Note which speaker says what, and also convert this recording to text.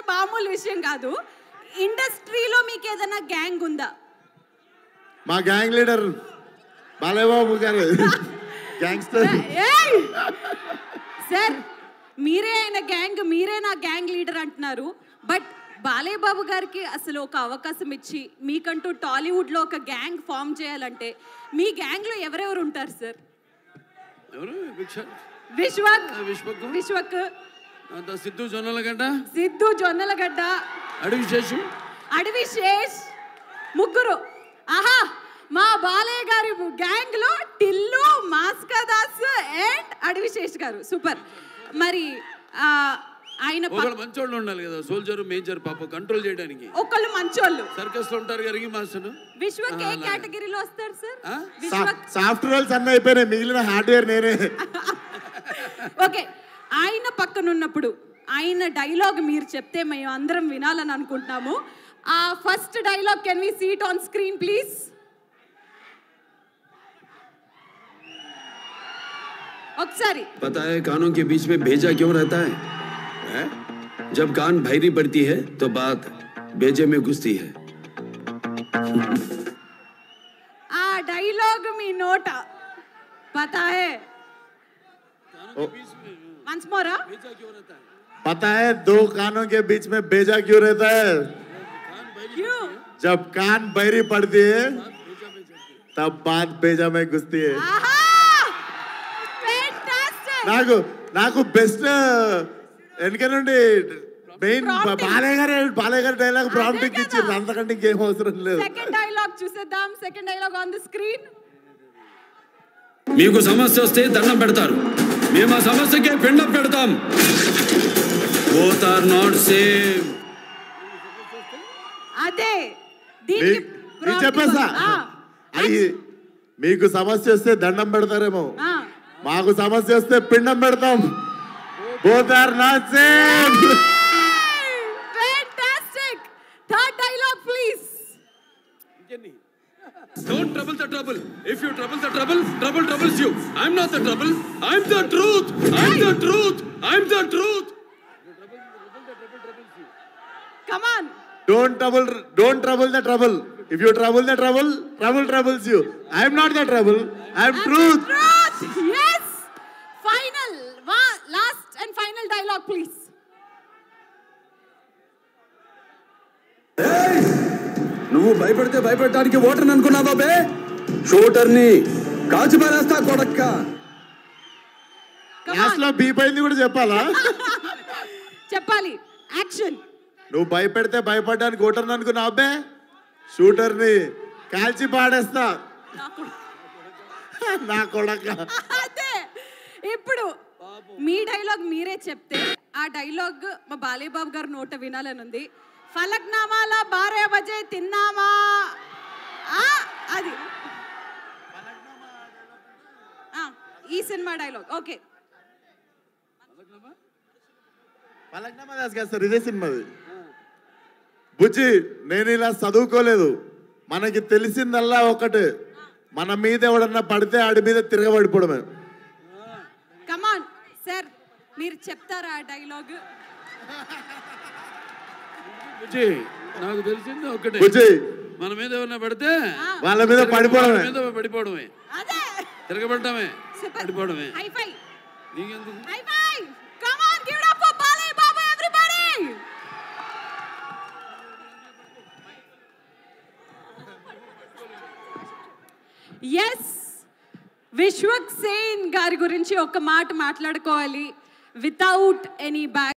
Speaker 1: మామూలు విషయం కాదు. ఇండస్ట్రీలో మీకు ఏదైనా గ్యాంగ్ ఉందా?
Speaker 2: మా గ్యాంగ్ లీడర్ బాలయ్యబాబు గారు గ్యాంగ్స్టర్.
Speaker 1: సార్ మీరే ఆయన గ్యాంగ్, మీరే నా గ్యాంగ్ లీడర్ అంటున్నారు. బట్ బాలయ్యబాబు గారికి అసలు ఒక అవకాశం ఇచ్చి మీకంటూ టాలీవుడ్లో ఒక గ్యాంగ్ ఫామ్ చేయాలంటే మీ గ్యాంగ్లో ఎవరెవరు ఉంటారు సార్? విశ్వక్,
Speaker 3: సిద్ధు జొన్నలగడ్డ,
Speaker 1: అడవిశేష్, ముగ్గురు. ఆహా, మా బాలయ్య గారి గ్యాంగ్ లో టిల్లు, మాస్కా దాస్ అండ్ అడవిశేష్ గారు. సూపర్. మరి ఆయన
Speaker 3: మంచోళ్ళు ఉండాలి కదా, సోల్జర్ మేజర్ పాప కంట్రోల్ చేయడానికి.
Speaker 1: ఒకళ్ళు మంచోళ్ళు
Speaker 3: సర్కస్ లో ఉంటారు గరిగి మాస్టర్.
Speaker 1: విశ్వక్ ఏ కేటగిరీలో వస్తారు సార్?
Speaker 2: సాఫ్ట్ రోల్స్ అన్నీ అయిపోయినాయి, మిగిలిన హార్డ్వేర్ నేనే.
Speaker 1: ఓకే, ఆయన పక్కన ఉన్నప్పుడు ఆయన డైలాగ్ మీరు చెప్తే మేము అందరం వినాలని అనుకుంటున్నాము. ఆ first dialogue can we see it on screen please? ఒకసారి.
Speaker 3: पता है कानों के बीच में भेजा क्यों रहता है? जब कान भैरी पड़ती है तो बात भेजे में घुसती है.
Speaker 1: ఆ డైలాగ్ మీ నోట पता है? Once more.
Speaker 2: पता है दो कानों के बीच में भेजा क्यों रहता है?
Speaker 1: क्यों?
Speaker 2: जब कान बहरी पड़ती है तब बात भेजा में घुसती है. నాకు నాకు బెస్ట్ వెనక నుండి మెయిన్ బాలయ్య గారు డైలాగ్ ప్రాంప్ట్ ఇచ్చారు, అంతకంటే ఇంకేం అవసరం లేదు.
Speaker 1: సెకండ్ డైలాగ్ చూసేద్దాం. Second dialogue on the screen.
Speaker 3: మీకు సమస్య వస్తే దండం పెడతారు, మేము ఆ సమస్యకే పిండం పెడతాం. Both are not same.
Speaker 1: అదే
Speaker 2: చెప్పేసా, అది మీకు సమస్య వస్తే దండం పెడతారేమో, మాకు సమస్య వస్తే పిండం పెడతాం. Both are not same.
Speaker 1: Fantastic. Third dialogue please.
Speaker 3: Don't trouble the trouble. If you trouble the trouble, trouble troubles you. I'm not the trouble. I'm the truth. I'm the truth. I'm the truth.
Speaker 1: Come on.
Speaker 2: Don't trouble the trouble. If you trouble the trouble, trouble troubles you. I'm not the trouble. I'm truth.
Speaker 1: Yes. Final. Last and final dialogue please.
Speaker 3: నువ్వు భయపడితే భయపెట్టడానికి ఓటర్ని అనుకున్నావా బే? షూటర్ని కాల్చి పారేస్తా కొడక్క.
Speaker 2: Last లో beep అయింది కూడా చెప్పాలా?
Speaker 1: చెప్పాలి. యాక్షన్.
Speaker 2: నువ్వు భయపెడితే భయపడడానికి ఓటర్ని అనుకున్నావు అబ్బే, షూటర్ని కాల్చి పాడేస్తా నా కొడక.
Speaker 1: అదే ఇప్పుడు మీ డైలాగ్ మీరే చెప్తే ఆ డైలాగ్ మా బాలయ్య బాబు గారు నోట వినాలని ఉంది. ఫలక్నామాల 12 బజే తిన్నామా, అది ఈ cinema dialogue. Okay,
Speaker 2: Falaknuma Das కాదు సార్, ఇదే సినిమాది. బుజ్జి, నేను ఇలా చదువుకోలేదు, మనకి తెలిసిందల్లా ఒకటే, మన మీద ఎవడన్నా పడితే ఆడి మీద తిరగబడిపోవడమే.
Speaker 1: కమాన్ సార్, మీరు చెప్తారా ఆ డైలాగ్?
Speaker 3: నాకు తెలిసింది ఒకటే, మన మీద ఎవరన్నా పడితే
Speaker 2: వాళ్ళ మీద పడిపోవడమే,
Speaker 3: తిరగబడటమే, పడిపోవడమే.
Speaker 1: High five.
Speaker 3: నీకెందుకు?
Speaker 1: High five. Come on, give it up for Balayya Babu everybody. yes, Vishwak Sen గారి గురించి ఒక మాట మాట్లాడుకోవాలి. Without any back